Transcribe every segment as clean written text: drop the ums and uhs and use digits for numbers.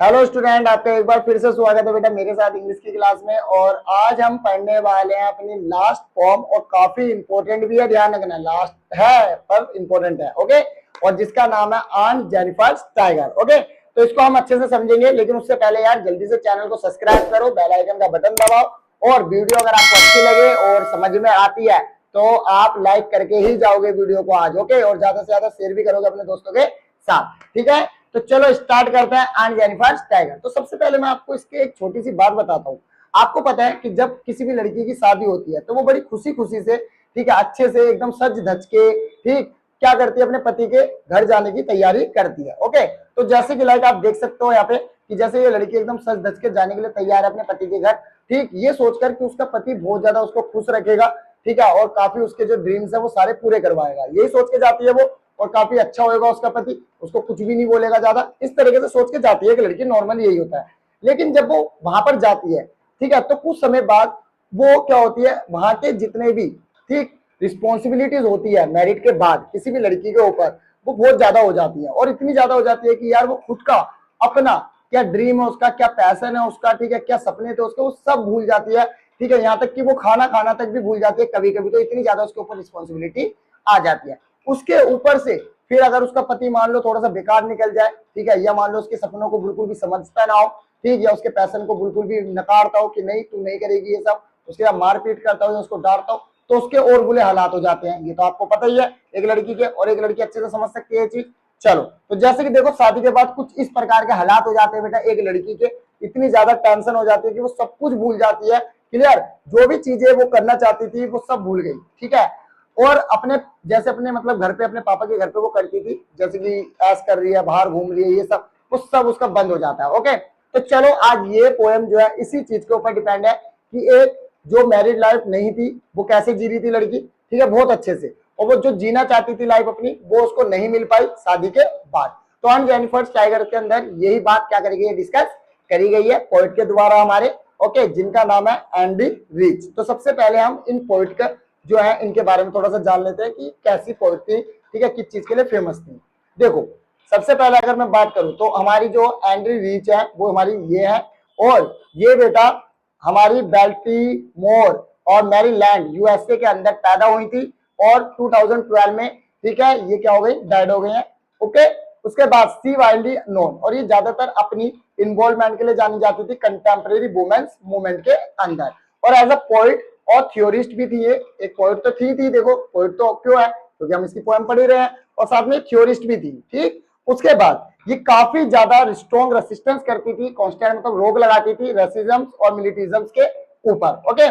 Hello student, आपका एक बार फिर से स्वागत है बेटा मेरे साथ इंग्लिश की क्लास में। और आज हम पढ़ने वाले हैं अपनी लास्ट फॉर्म, और काफी इंपॉर्टेंट भी है, ध्यान रखना। लास्ट है पर इंपॉर्टेंट है, ओके। और जिसका नाम है ऑन जेनिफर्स टाइगर, ओके। तो इसको हम अच्छे से समझेंगे, लेकिन उससे पहले यार जल्दी से चैनल को सब्सक्राइब करो, बेल आइकन का बटन दबाओ। और वीडियो अगर आपको अच्छी लगे और समझ में आती है तो आप लाइक करके ही जाओगे वीडियो को आज, ओके। और ज्यादा से ज्यादा शेयर भी करोगे अपने दोस्तों के साथ, ठीक है। तो चलो स्टार्ट करते हैं ऑन जेनिफर्स टाइगर। तो सबसे पहले मैं आपको इसकी एक छोटी सी बात बताता हूँ। आपको पता है कि जब किसी भी लड़की की शादी होती है तो वो बड़ी खुशी खुशी से, ठीक है, अच्छे से एकदम सज धज के, ठीक, क्या करती है, अपने पति के घर जाने की तैयारी करती है, ओके। तो जैसे कि लाइक आप देख सकते हो यहाँ पे कि जैसे ये लड़की एकदम सज धज के जाने के लिए तैयार है अपने पति के घर, ठीक, ये सोचकर कि उसका पति बहुत ज्यादा उसको खुश रखेगा, ठीक है, और काफी उसके जो ड्रीम्स है वो सारे पूरे करवाएगा, यही सोच के जाती है वो। और काफी अच्छा होगा उसका पति, उसको कुछ भी नहीं बोलेगा ज्यादा, इस तरीके से सोच के जाती है कि लड़की, नॉर्मली यही होता है। लेकिन जब वो वहां पर जाती है, ठीक है, तो कुछ समय बाद वो क्या होती है, वहां के जितने भी, ठीक, रिस्पॉन्सिबिलिटीज होती है मैरिड के बाद किसी भी लड़की के ऊपर, वो बहुत ज्यादा हो जाती है। और इतनी ज्यादा हो जाती है कि यार वो खुद का अपना क्या ड्रीम है उसका, क्या पैशन है उसका, ठीक है, क्या सपने थे उसके, वो सब भूल जाती है, ठीक है। यहाँ तक कि वो खाना खाना तक भी भूल जाती है कभी कभी, तो इतनी ज्यादा उसके ऊपर रिस्पॉन्सिबिलिटी आ जाती है। उसके ऊपर से फिर अगर उसका पति मान लो थोड़ा सा बेकार निकल जाए, ठीक है, या मान लो उसके सपनों को बिल्कुल भी समझता ना हो, ठीक, या उसके पैशन को बिल्कुल भी नकारता हो कि नहीं तू नहीं करेगी ये सब, उसके बाद मारपीट करता हो या उसको डांटता हो, तो उसके और बुरे हालात हो जाते हैं। ये तो आपको पता ही है एक लड़की के, और एक लड़की अच्छे से समझ सकती है ये चीज। चलो, तो जैसे कि देखो शादी के बाद कुछ इस प्रकार के हालात हो जाते हैं बेटा एक लड़की के, इतनी ज्यादा टेंशन हो जाती है कि वो सब कुछ भूल जाती है, क्लियर, जो भी चीजें वो करना चाहती थी वो सब भूल गई, ठीक है। और अपने जैसे अपने मतलब घर पे, अपने पापा के घर पे वो करती थी, जैसे कि ऐश कर रही है, बाहर घूम रही है, ये सब वो सब उसका बंद हो जाता है, ओके। तो चलो आज ये पोएम जो है इसी चीज के ऊपर डिपेंड है कि एक जो मैरिड लाइफ नहीं थी वो कैसे जी रही थी लड़की, ठीक है, बहुत अच्छे से, और वो जो जीना चाहती थी लाइफ अपनी वो उसको नहीं मिल पाई शादी के बाद। तो ऑन जेनिफर्स टाइगर के अंदर यही बात क्या करी गई है, डिस्कस करी गई है पोइट के द्वारा हमारे, ओके, जिनका नाम है एंडी रिच। तो सबसे पहले हम इन पोइट का जो है इनके बारे में थोड़ा सा जान लेते हैं कि कैसी पोइट थी, ठीक है, किस चीज के लिए फेमस थी। देखो, सबसे पहले अगर मैं बात करूं तो हमारी जो एंड्री रीच है वो हमारी ये है, और ये बेटा हमारी बेल्टीमोर और मैरीलैंड यूएसए के अंदर पैदा हुई थी, और 2012 में, ठीक है, ये क्या हो गई, डेड हो गई है, ओके। उसके बाद सी वाइल्डली नोन, और ये ज्यादातर अपनी इन्वॉल्वमेंट के लिए जानी जाती थी कंटेम्प्रेरी वुमेन्स मूवमेंट के अंदर। और एज अ पोइट और थियोरिस्ट भी थी ये, एक पोइट तो थी, देखो पोइट तो क्यों है क्योंकि हम इसकी पोएम पढ़ ही रहे हैं, और साथ में थियोरिस्ट भी थी, ठीक। उसके बाद ये काफी ज्यादा स्ट्रॉन्ग रेसिस्टेंस करती थी, कांस्टेंट मतलब रोक लगाती थी रेसिज्म और मिलिटिज्म के ऊपर, ओके।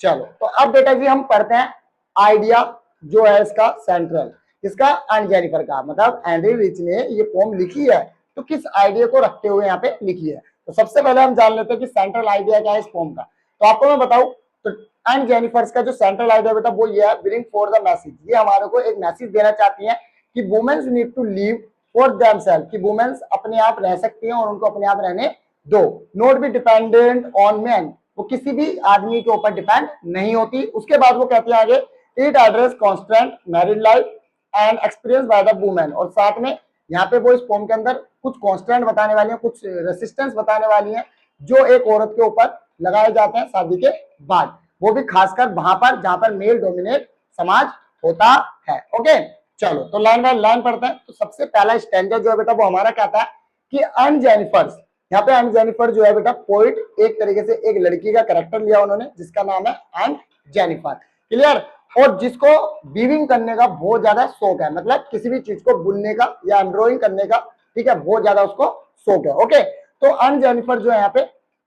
चलो, तो अब बेटा जी हम पढ़ते हैं आइडिया जो है इसका सेंट्रल, इसका एंड जेनिफर का, मतलब एंड्री रिच ने ये पोम लिखी है तो किस आइडिया को रखते हुए यहाँ पे लिखी है। तो सबसे पहले हम जान लेते हैं कि सेंट्रल आइडिया क्या है इस पोम का। तो आपको मैं बताऊं तो एंड जेनिफर्स का जो सेंट्रल आइडिया बेटा वो ये है, ब्रिंग फॉर द मैसेज, ये हमारे को एक मैसेज देना चाहती है कि women's need to live for themselves, कि वुमेन्स अपने आप रह सकती हैं और उनको अपने आप रहने दो, not be dependent on man, वो किसी भी आदमी के ऊपर डिपेंड नहीं होती। उसके बाद वो कहती है आगे, it address constant married life and experience by the women, और साथ में यहाँ पे वो इस पोम के अंदर कुछ कॉन्स्टेंट बताने वाली है, कुछ रेसिस्टेंस बताने वाली है जो एक औरत के ऊपर लगाए जाते हैं शादी के बाद, वो भी खासकर वहां पर जहां पर मेल डोमिनेट समाज होता है, ओके। चलो, तो लाइन बाय लाइन पढ़ते हैं। तो सबसे पहला स्टैंडर्ड जो है बेटा वो हमारा कहता है कि अन जेनिफर्स, यहाँ पे अन जेनिफर जो है बेटा पोइट एक तरीके से एक लड़की का कैरेक्टर लिया उन्होंने जिसका नाम है अन जेनिफर, क्लियर। और जिसको वीविंग करने का बहुत ज्यादा शौक है, मतलब किसी भी चीज को बुनने का या एम्ब्रॉयडिंग करने का, ठीक है, बहुत ज्यादा उसको शौक है, ओके। तो अन जेनिफर जो है यहाँ पे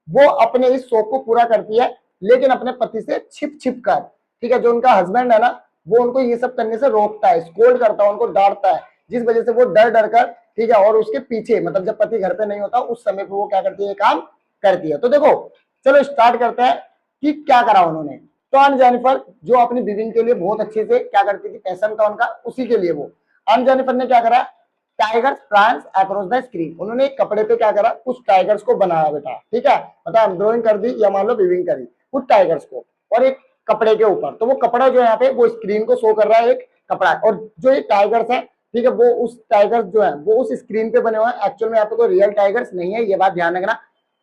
वो अपने इस शौक को पूरा करती है, लेकिन अपने पति से छिप छिप कर, ठीक है, जो उनका हस्बैंड है ना वो उनको ये सब करने से रोकता है, स्कोल्ड करता है, उनको डांटता है, जिस वजह से वो डर डर कर, ठीक है, और उसके पीछे मतलब जब पति घर पे नहीं होता उस समय पे वो क्या करती है, काम करती है। तो देखो, चलो स्टार्ट करते हैं कि क्या करा उन्होंने। तो अन जेनिफर जो अपनी विविंग के लिए बहुत अच्छे से क्या करती थी, पैशन था उनका, उसी के लिए वो अन जेनिफर ने क्या करा, tigers France across the screen, उन्होंने एक कपड़े पे क्या करा, कुछ टाइगर्स को बनाया बेटा, ठीक है, मतलब ड्रॉइंग कर दी या मान लो विविंग करी कुछ टाइगर्स को, और एक कपड़े के ऊपर, तो वो कपड़ा जो यहाँ पे वो स्क्रीन को शो कर रहा है, एक कपड़ा, और जो ये टाइगर्स है ठीक है, वो उस टाइगर्स जो है वो उस स्क्रीन पे बने हुए हैं, एक्चुअल में यहाँ पे कोई रियल टाइगर्स नहीं है, ये बात ध्यान रखना।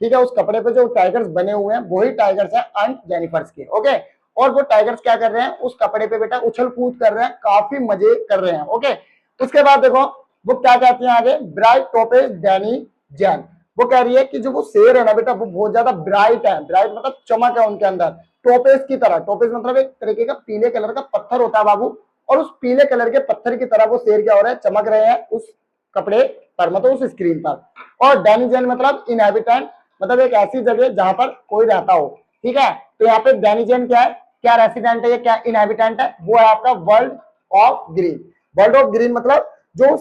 ठीक है, उस कपड़े पे जो टाइगर्स बने हुए हैं वही टाइगर्स है ऑन जेनिफर्स के। ओके, और वो टाइगर्स क्या कर रहे हैं, उस कपड़े पे बेटा उछल कूद कर रहे हैं, काफी मजे कर रहे हैं। ओके, उसके बाद देखो वो क्या कहती है आगे, ब्राइट टोपेज डैनी जैन। वो कह रही है कि जो वो शेर है ना बेटा वो बहुत ज्यादा ब्राइट है, ब्राइट मतलब चमक है उनके अंदर, टोपेज की तरह। टोपेज मतलब एक तरीके का पीले कलर का पत्थर होता है बाबू, और उस पीले कलर के पत्थर की तरह वो शेर क्या हो रहा है, चमक रहे हैं उस कपड़े पर, मतलब उस स्क्रीन पर। और डैनी जैन मतलब इनहेबिटेंट, मतलब एक ऐसी जगह जहां पर कोई रहता हो। ठीक है, तो यहाँ पे डैनी जैन क्या है, क्या रेसिडेंट है, क्या इनहेबिटेंट है, वो है आपका world of green. World of green मतलब जो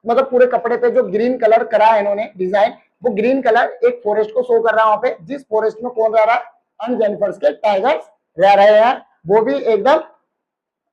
मतलब पूरे कपड़े पे जो ग्रीन कलर करा है इन्होंने डिजाइन, वो ग्रीन कलर एक फॉरेस्ट को शो कर रहा है वहां पे, जिस फॉरेस्ट में कौन रह रहा है, अनजेनिफर्स के टाइगर्स रह रहे हैं, वो भी एकदम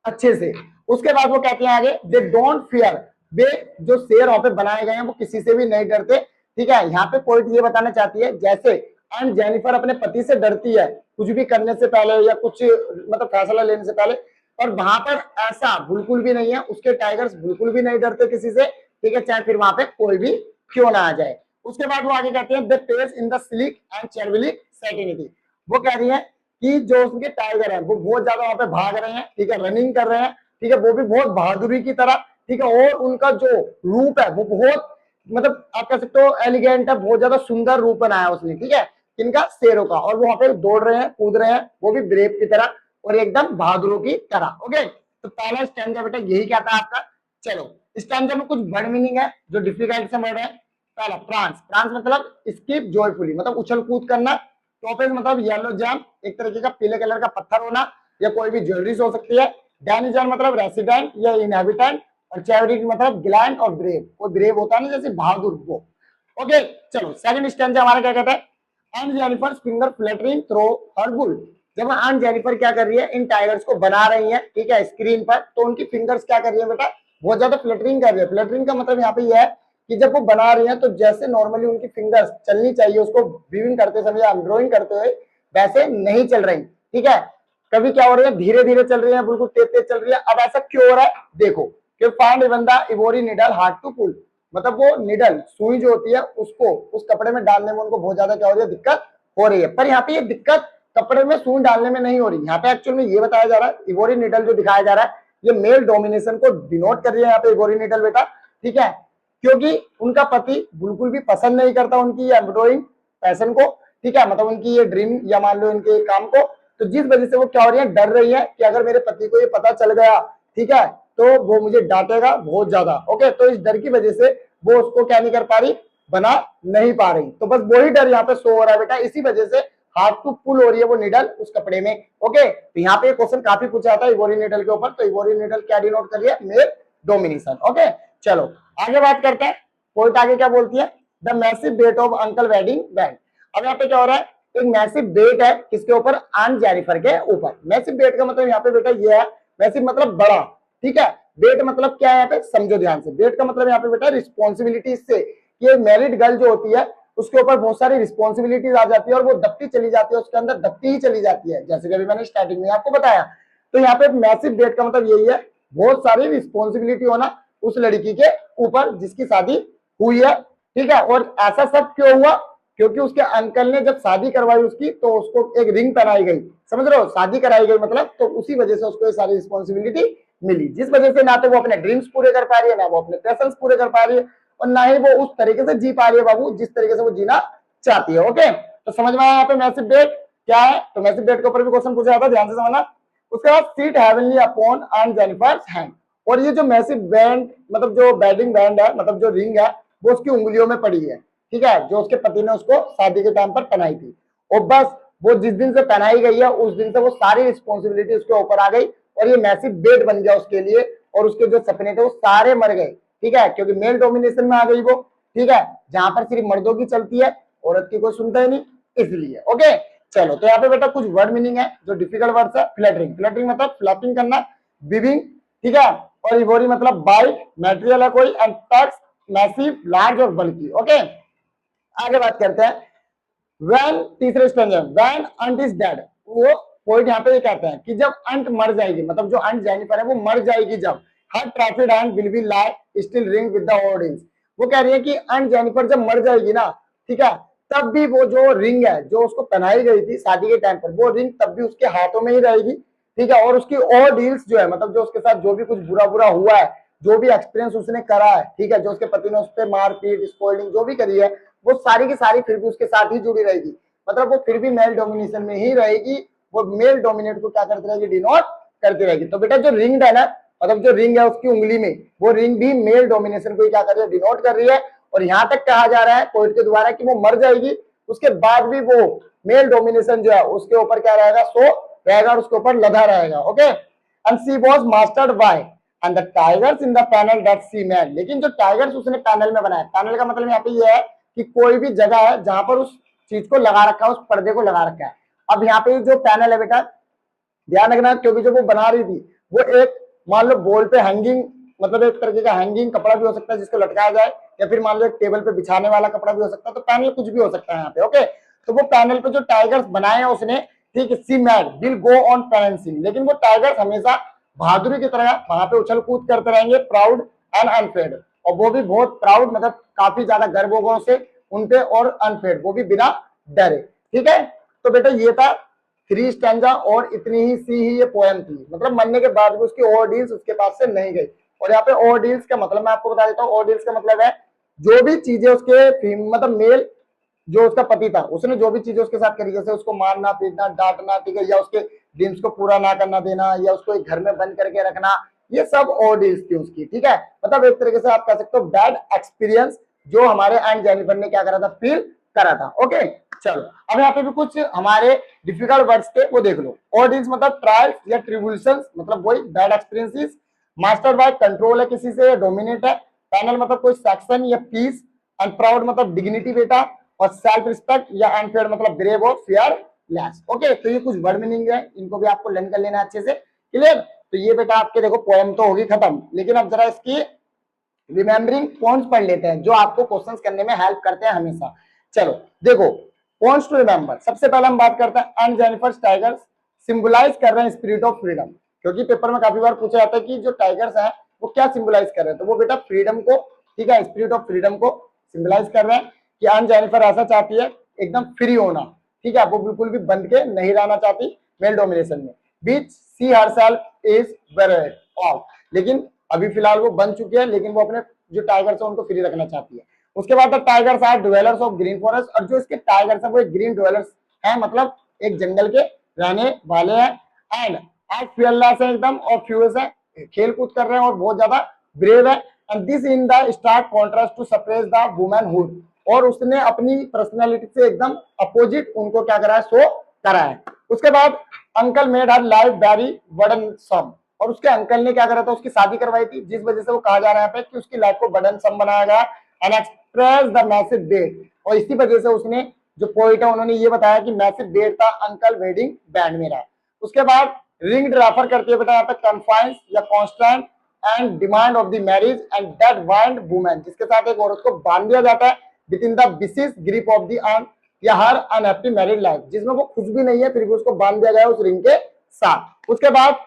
अच्छे से। उसके बाद वो कहते हैं आगे, दे डोंट फियर, वे जो शेर वहां पे बनाए गए हैं वो किसी से भी नहीं डरते। ठीक है, यहाँ पे पॉइंट ये बताना चाहती है, जैसे एंड जेनिफर अपने पति से डरती है कुछ भी करने से पहले या कुछ मतलब फैसला लेने से पहले, और वहां पर ऐसा बिल्कुल भी नहीं है, उसके टाइगर्स बिल्कुल भी नहीं डरते किसी से। ठीक है, चाहे फिर वहां पे कोई भी क्यों ना आ जाए। उसके बाद वो आगे कहते हैं, the pace in the sleek and chivalric serenity. वो कह रही है कि जो उसके टाइगर है वो बहुत ज्यादा वहां पे भाग रहे हैं, ठीक है, रनिंग कर रहे हैं, ठीक है, वो भी बहुत बहादुरी की तरह। ठीक है, और उनका जो रूप है वो बहुत मतलब आप कह सकते हो एलिगेंट है, बहुत ज्यादा सुंदर रूप बनाया उसने। ठीक है, इनका शेरों का, और वो वहां पे दौड़ रहे हैं, कूद रहे हैं, वो भी ब्रेव की तरह और एकदम बहादुरों की तरह। ओके, तो पहला स्टैंजा बेटा यही क्या था आपका। चलो, स्टैंजा में कुछ वर्ड मीनिंग है जो डिफिकल्ट से वर्ड है। पहला प्रांस, प्रांस मतलब स्किप जॉयफुली, मतलब उछल कूद करना। टोपेज मतलब येलो जैम, एक तरीके का पीले कलर का पत्थर होना, या कोई भी ज्वेलरीज हो सकती है। डैनिजन मतलब रेसिडेंट या इनहेबिटेंट, और चैरिटी मतलब ग्लैंड और ब्रेव, वो ब्रेव होता है ना जैसे बहादुर वो। ओके, चलो सेकंड स्टैंजा हमारा क्या कहता है, and Jennifer finger fluttering through her wool. जब आन जेनिफर क्या कर रही है, इन टाइगर्स को बना रही है, ठीक है, स्क्रीन पर, तो उनकी फिंगर्स क्या कर रही है बेटा, बहुत ज्यादा फ्लटरिंग कर रही है। फ्लटरिंग का मतलब यहाँ पे यह है कि जब वो बना रही है तो जैसे नॉर्मली उनकी फिंगर्स चलनी चाहिए उसको वीविंग करते समय या ड्रॉइंग करते हुए, वैसे नहीं चल रही। ठीक है, कभी क्या हो रही है, धीरे धीरे चल रही है, बिल्कुल तेज तेज चल रही है। अब ऐसा क्यों हो रहा है, देखो कि फाइंड बंदा ivory needle hard to pull, मतलब वो निडल सुई जो होती है उसको उस कपड़े में डालने में उनको बहुत ज्यादा क्या हो रही है, दिक्कत हो रही है। पर यहाँ पे ये दिक्कत कपड़े में सुई डालने में नहीं हो रही, यहाँ पे एक्चुअल में ये बताया जा रहा है, इवोरी निडल जो दिखाया जा रहा है ये मेल डोमिनेशन को डिनोट कर रही है यहाँ पे इवोरी निडल बेटा। ठीक है, क्योंकि उनका पति बिल्कुल भी पसंद नहीं करता उनकी एम्ब्रॉयडिंग पैशन को। ठीक है, मतलब उनकी ये ड्रीम या मान लो इनके काम को, तो जिस वजह से वो क्या हो रही है, डर रही है कि अगर मेरे पति को ये पता चल गया, ठीक है, तो वो मुझे डांटेगा बहुत ज्यादा। ओके, तो इस डर की वजह से वो उसको क्या नहीं कर पा रही, बना नहीं पा रही। तो बस वही डर यहाँ पे शो हो रहा है बेटा, इसी वजह से हार्ड टू पुल हो रही है वो निडल उस कपड़े में। ओके, तो यहाँ पे क्वेश्चन काफी पूछा जाता है इवोरी निडल के ऊपर, तो इवोरी निडल क्या डिनोट कर रही है, मेल डोमिनेशन। ओके, चलो आगे बात करते हैं, पॉइंट आगे क्या बोलती है, the massive weight of uncle wedding band. अब यहाँ पे क्या हो रहा है, एक मैसिव बेट है किसके ऊपर, आन जेनिफर के ऊपर। मैसिव बेट का मतलब यहाँ पे बेटा ये है, मैसिव मतलब बड़ा, ठीक है, बेट मतलब क्या है यहाँ पे, समझो ध्यान से, बेट का मतलब यहाँ पे बेटा रिस्पॉन्सिबिलिटी, इससे कि मैरिड गर्ल जो होती है उसके ऊपर बहुत सारी रिस्पॉन्सिबिलिटीज आ जाती है और वो दबती चली जाती है, उसके अंदर दबती ही चली जाती है, जैसे कि अभी मैंने स्टार्टिंग में आपको बताया। तो यहाँ पे मैसिव बेट का मतलब यही है, बहुत सारी रिस्पॉन्सिबिलिटी होना उस लड़की के ऊपर जिसकी शादी हुई है। ठीक है, और ऐसा सब क्यों हुआ, क्योंकि उसके अंकल ने जब शादी करवाई उसकी तो उसको एक रिंग पहनाई गई, समझ रहे हो, शादी कराई गई मतलब, तो उसी वजह से उसको ये सारी रिस्पॉन्सिबिलिटी मिली, जिस वजह से ना तो वो अपने ड्रीम्स पूरे कर पा रही है, ना वो अपने पैशंस पूरे कर पा रही है, और ना ही वो उस तरीके से जी पा रही है बाबू जिस तरीके से वो जीना चाहती है। ओके, तो समझ में आया यहाँ पे मैसिव बेट क्या है, तो मैसिव बेट के ऊपर भी क्वेश्चन पूछा जाता है, ध्यान से समझना। उसके बाद seat heavenly upon on Jennifer's hand, और ये जो मैसिव बैंड मतलब जो वेडिंग बैंड है, मतलब जो रिंग है वो उसकी उंगलियों में पड़ी है। ठीक है, जो उसके पति ने उसको शादी के टाइम पर पहनाई थी, और बस वो जिस दिन से पहनाई गई है उस दिन से वो सारी रिस्पॉन्सिबिलिटी उसके ऊपर आ गई, और ये मैसिव बेट बन गया उसके लिए, और उसके जो सपने थे वो सारे मर गए। ठीक है, क्योंकि मेल डोमिनेशन में आ गई वो। ठीक है, जहां पर सिर्फ मर्दों की चलती है, औरत की कोई सुनता ही नहीं, इसलिए। ओके, चलो तो यहाँ पे बेटा कुछ वर्ड मीनिंग है जो डिफिकल्ट वर्ड्स है। फ्लैटरिंग, फ्लैटरिंग मतलब फ्लैपिंग करना, विविंग, ठीक है, और इवोरी मतलब बाइक, मटेरियल है कोई, एंड टैक्स मैसिव, लार्ज और बल्कि। ओके, आगे बात करते हैं, व्हेन, तीसरे स्टेंजा, व्हेन अंट इज डेड, वो पॉइंट यहाँ पे ये कहते हैं कि जब अंट मर जाएगी, मतलब जो अंट जेनिफर है वो मर जाएगी जब, her traffic hand will be lie still ring with the audience. वो कह रही है कि अन जेनिफर जब मर जाएगी ना, ठीक है, तब भी वो जो रिंग है जो उसको पहनाई गई थी शादी के टाइम पर, वो रिंग तब भी उसके हाथों में ही रहेगी, ठीक है। और उसकी और डील्स जो है, मतलब जो उसके साथ जो भी कुछ बुरा बुरा हुआ है, जो भी एक्सपीरियंस उसने करा है, ठीक है, जो उसके पति ने उस पर मारपीट स्कोल्डिंग जो भी करी है, वो सारी की सारी फिर भी उसके साथ ही जुड़ी रहेगी। मतलब वो फिर भी मेल डोमिनेशन में ही रहेगी, वो मेल डोमिनेट को क्या करती रहेगी, डिनोट करती रहेगी। तो बेटा जो रिंग है ना, मतलब जो रिंग है उसकी उंगली में, वो रिंग भी मेल डोमिनेशन को ही क्या कर रही है, डिनोट कर रही है। और यहां तक कहा जा रहा है पोइट के द्वारा कि वो मर जाएगी, उसके बाद भी वो मेल डोमिनेशन जो है उसके ऊपर क्या रहेगा, सो रहेगा और उसके ऊपर लदा रहेगा। Okay, and she was mastered bye and the tigers in the panel that C made. लेकिन जो टाइगर्स उसने पैनल में बनाया, पैनल का मतलब यहाँ पे ये है कि कोई भी जगह है जहां पर उस चीज को लगा रखा है, उस पर्दे को लगा रखा है। अब यहाँ पे जो पैनल है बेटा, ध्यान रखना, क्योंकि जो वो बना रही थी वो एक, मान लो बोल पे हैंगिंग, मतलब एक तरीके का हैंगिंग कपड़ा भी हो सकता है जिसको लटकाया जाए, या फिर मान लो एक टेबल पे बिछाने वाला कपड़ा भी हो सकता है। तो पैनल कुछ भी हो सकता है यहाँ पे। ओके, तो वो पैनल पे जो टाइगर्स बनाए हैं उसने, ठीक है, सी मैड विल गो ऑन पैलेंसिंग। लेकिन वो टाइगर्स हमेशा बहादुरी की तरह वहां पे उछल कूद करते रहेंगे, प्राउड एंड अनफेड। और वो भी बहुत प्राउड, मतलब काफी ज्यादा गर्व होगा उसे उनपे, और अनफेड, वो भी बिना डरे। ठीक है, तो बेटा ये था 3 स्टैंजा, और इतनी ही सी ही ये पोएम थी। मतलब मरने के बाद भी उसकी और डील्स उसके पास से नहीं गई। और यहाँ पे और डील्स का मतलब मैं आपको बता देता हूँ। और डील्स का मतलब है जो भी चीजें उसके मतलब मेल जो उसका पति था उसने जो भी चीजें उसके साथ करी, जैसे उसको मारना पीटना डांटना, ठीक है, या उसके ड्रीम्स को पूरा ना करना देना, या उसको एक घर में बंद करके रखना, ये सब और डील्स थी उसकी। ठीक है, मतलब एक तरीके से आप कह सकते हो बैड एक्सपीरियंस जो हमारे एंड जेनिफर ने क्या करा था, फील करा था। ओके, चलो अब यहाँ पे भी कुछ हमारे डिफिकल्ट वर्ड्स थे, वो देख लो। ऑडियंस मतलब ट्रायल्स या ट्रिब्यूलेशंस, मतलब वही bad experiences. Master by control है किसी से, डोमिनेट है। पैनल मतलब कोई सेक्शन या पीस। एंड प्राउड मतलब डिग्निटी बेटा। और सेल्फ रिस्पेक्ट या अनफेयर मतलब ब्रेव और फियरलेस। ओके, तो ये कुछ वर्ड मीनिंग है, इनको भी आपको लर्न कर लेना अच्छे से। क्लियर? तो ये बेटा आपके देखो पोएम तो होगी खत्म, लेकिन अब जरा इसकी रिमेम्बरिंग पॉइंट्स पढ़ लेते हैं जो आपको क्वेश्चंस करने में हेल्प करते हैं हमेशा। चलो देखो, पॉइंट्स टू रिमेंबर। सबसे पहले हम बात करते हैं एंड जेनिफर्स टाइगर्स सिंबलाइज कर रहे हैं स्पिरिट ऑफ फ्रीडम। क्योंकि पेपर में काफी बार पूछा जाता है कि जो टाइगर्स हैं वो क्या सिंबलाइज कर रहे हैं, तो वो बेटा फ्रीडम को, ठीक है, स्पिरिट ऑफ फ्रीडम को सिंबलाइज कर रहे हैं कि एंड जेनिफर ऐसा चाहती है एकदम फ्री होना, ठीक है, वो बिल्कुल भी बंद के नहीं रहना चाहती मेल डोमिनेशन में। बीच सी हरसेल्फ इज वेरेड ऑफ, लेकिन अभी फिलहाल वो बन चुकी है, लेकिन वो अपने जो टाइगर्स है उनको फ्री रखना चाहती है। उसके बाद tigers are dwellers of green forest, और जो इसके टाइगर्स है वो एक ग्रीन ड्वेलर्स है, मतलब एक जंगल के रहने वाले हैं। एंड आज फियरलेस है एकदम, और फ्यूरियस है, खेल कूद कर रहे हैं और बहुत ज्यादा ब्रेव है। And this in the stark contrast to suppress the womanhood, और उसने अपनी पर्सनैलिटी से एकदम अपोजिट उनको क्या करा है, शो करा है। उसके बाद uncle made her life very burdensome, और उसके अंकल ने क्या करा था, उसकी शादी करवाई थी, जिस वजह से वो कहा जा रहा है यहाँ पे कि उसकी लाइफ को बर्डनसम बनाया गया। And express the massive debt, और इसी वजह से उसने, जो पोइट है उन्होंने ये बताया कि मैसिव डेट था अंकल वेडिंग बैंड मेरा। उसके बाद रिंग रेफर करती है बेटा यहाँ पे कन्फाइंस या constant and demand of the marriage and that wind women, जिसके साथ एक औरत को बांध दिया जाता है within the vicious grip of the urn या हर अनहैप्पी मैरिड लाइफ, जिसमें वो खुश भी नहीं है फिर भी उसको बांध दिया गया उस रिंग के साथ। उसके बाद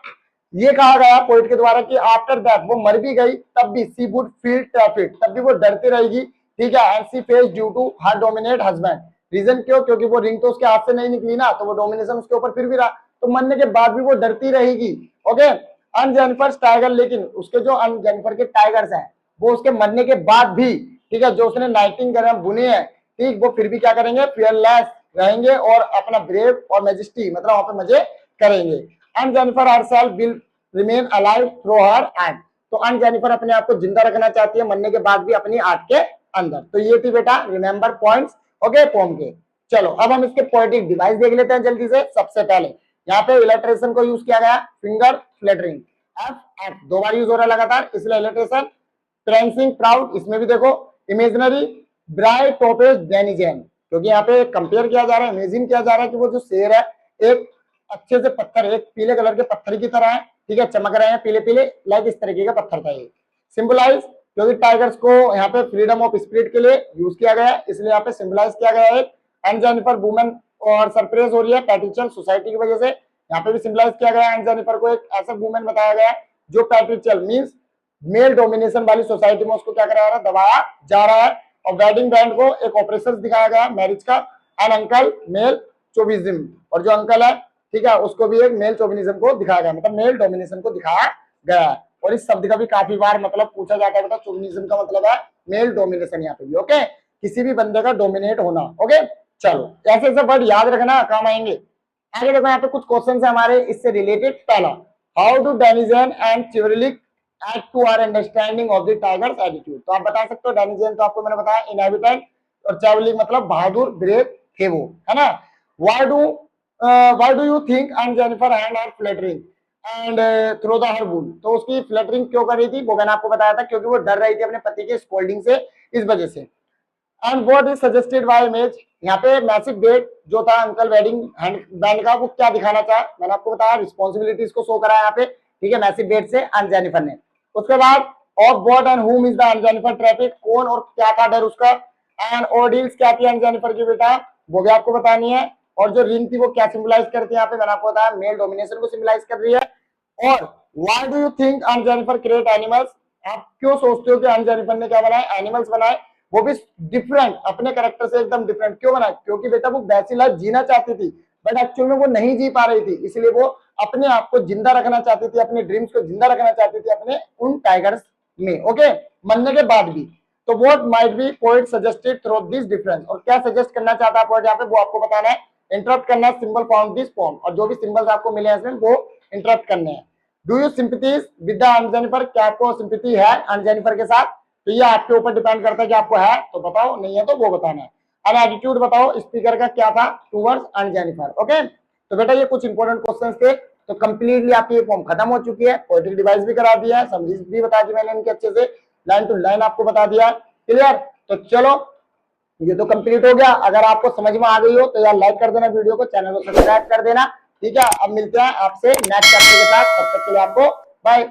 ये कहा गया पोइट के द्वारा कि आफ्टर दैट वो मर भी गई तब भी सी वुड फील ट्रैफिक, तब भी वो डरती रहेगी, ठीक है, and she face due to her dominate husband. Reason क्यों? क्योंकि वो रिंग तो उसके हाथ से नहीं निकली ना, तो वो डोमिनेशन उसके ऊपर फिर भी रहा, तो मरने के बाद भी वो डरती रहेगी। ओके, अन जेनिफर टाइगर, लेकिन उसके जो अन जेनिफर के टाइगर्स हैं वो उसके मरने के बाद भी, ठीक है, जो उसने 19 ग्राम बुने हैं, ठीक, वो फिर भी क्या करेंगे, फियरलेस रहेंगे और अपना ब्रेव और मैजेस्टी, मतलब वहां पे मजे करेंगे। And Jennifer herself will remain alive through her art, तो अन जेनिफर अपने आप को जिंदा रखना चाहती है मरने के बाद भी अपनी आर्ट के अंदर। तो ये थी बेटा रिमेंबर पॉइंट्स, ओके, पोम के। चलो अब हम इसके पोएटिक डिवाइस देख लेते हैं जल्दी से। सबसे पहले यहाँ पे इलेक्ट्रेशन को यूज किया गया, फिंगर फ्लैटरिंग, एफ एफ 2 बार यूज हो रहा है लगातार, इसलिए इलेक्ट्रेशन। प्रेंसिंग प्राउड, इसमें भी देखो इमेजनरी ब्राइट टोपेज डेनिजेन, क्योंकि यहाँ पे कंपेयर किया जा रहा है, इमेजिन किया जा रहा है कि वो जो शेर है एक अच्छे से पत्थर, एक पीले कलर के पत्थर की तरह है, ठीक है, चमक रहे हैं पीले पीले, लाइक इस तरीके का पत्थर था ये। सिंबलाइज, क्योंकि टाइगर्स को यहाँ पे फ्रीडम ऑफ स्पिरिट के लिए यूज किया गया है, इसलिए यहाँ पे सिंबलाइज किया गया है। एंड जेनिफर वुमेन और सरप्राइज हो रही है पैट्रिशियल सोसाइटी की वजह से, यहाँ पे भी सिंबलाइज किया गया है। एंड जेनिफर को एक ऐसा वुमेन बताया गया है जो पैट्रिशियल मींस मेल डोमिनेशन वाली सोसाइटी में उसको क्या कराया रहा है, दबाया जा रहा है। और वेडिंग बैंड को एक ऑपरेशन दिखाया गया मैरिज का, एंड अंकल मेल चोविज्म, और जो अंकल है ठीक है उसको भी एक मेल चोविनिज्म को दिखाया गया, मतलब मेल डोमिनेशन को दिखाया गया है। और इस शब्द का भी काफी बार मतलब पूछा जाता है, बेटा चोविनिज्म का मतलब है मेल डोमिनेशन यहाँ पे भी, ओके, किसी भी बंदे का डोमिनेट होना, ओके। चलो ऐसे ऐसे वर्ड याद रखना, काम आएंगे। आगे देखो यहाँ पे कुछ क्वेश्चन है हमारे इससे रिलेटेड। पहला, how do denizen and chivalric aid to our understanding of the tiger's attitude. तो आप बता सकते हो, डेनिजन तो आपको मैंने बताया इनहेबिटेंट, और चिवरलिक मतलब बहादुर ब्रेव थे वो, है ना। Why do you think and Jennifer hand are fluttering and throw the her wool. तो उसकी फ्लटरिंग क्यों कर रही थी वो मैंने आपको बताया था, क्योंकि वो डर रही थी अपने पति के स्कोल्डिंग से, इस वजह से। And what is suggested by image, यहाँ पे मैसिव बेट जो था अंकल वेडिंग बैंड का, वो क्या दिखाना चाहा, मैंने आपको बताया रिस्पॉन्सिबिलिटीज को शो करा यहाँ पे, ठीक है, मैसिव बेट से एंड जेनिफर ने। उसके बाद ऑफ व्हाट एंड हुम is the and Jennifer traffic, कौन और क्या था डर उसका। एंड ऑर्डिल्स क्या थी एंड जेनिफर की बेटा, वो भी आपको बतानी है। और जो रिंग थी वो क्या सिंबलाइज करती है, यहाँ पे मैंने आपको बताया मेल डोमिनेशन को सिंबलाइज कर रही है। और why do you think and Jennifer create animals, आप क्यों सोचते हो कि एंड जेनिफर ने क्या बनाए, एनिमल्स बनाए, वो भी डिफरेंट, अपने कैरेक्टर से एकदम डिफरेंट। क्यों बना, क्योंकि बेटा वो वैसी लाइफ जीना चाहती थी, बट एक्चुअल में वो नहीं जी पा रही थी, इसलिए वो अपने आप को जिंदा रखना चाहती थी, अपने ड्रीम्स को जिंदा रखना चाहती थी अपने उन टाइगर्स में, ओके, मरने के बाद भी। तो what might be poet suggested through this difference, और क्या सजेस्ट करना चाहता है पोएट यहाँ पे, वो आपको बताना है। इंटरप्ट करना है सिंबल फाउंड दिस पोएम, और जो भी सिंबल्स आपको मिले हैं इसमें वो इंटरप्ट करने हैं। Do you sympathies with the and Jennifer, क्या आपको सिंपैथी है एंड जेनिफर के साथ, तो ये आपके ऊपर डिपेंड करता है कि आपको है तो बताओ, नहीं है तो वो बताना है। एंड एटीट्यूड बताओ स्पीकर का क्या था टूवर्ड्स एंड जेनिफर, ओके। तो बेटा ये कुछ इंपॉर्टेंट क्वेश्चंस थे। तो कंप्लीटली आपकी ये फॉर्म खत्म हो चुकी है, पोएट्री डिवाइस भी करा दिया है, समरीज भी बता दी मैंने इनके अच्छे से, लाइन टू लाइन आपको बता दिया, क्लियर। तो चलो ये तो कंप्लीट हो गया। अगर आपको समझ में आ गई हो तो यार लाइक कर देना वीडियो को, चैनल को सब्सक्राइब कर देना, ठीक है। अब मिलते हैं आपसे नेक्स्ट चैप्टर के साथ, तब तक के लिए आपको बाय।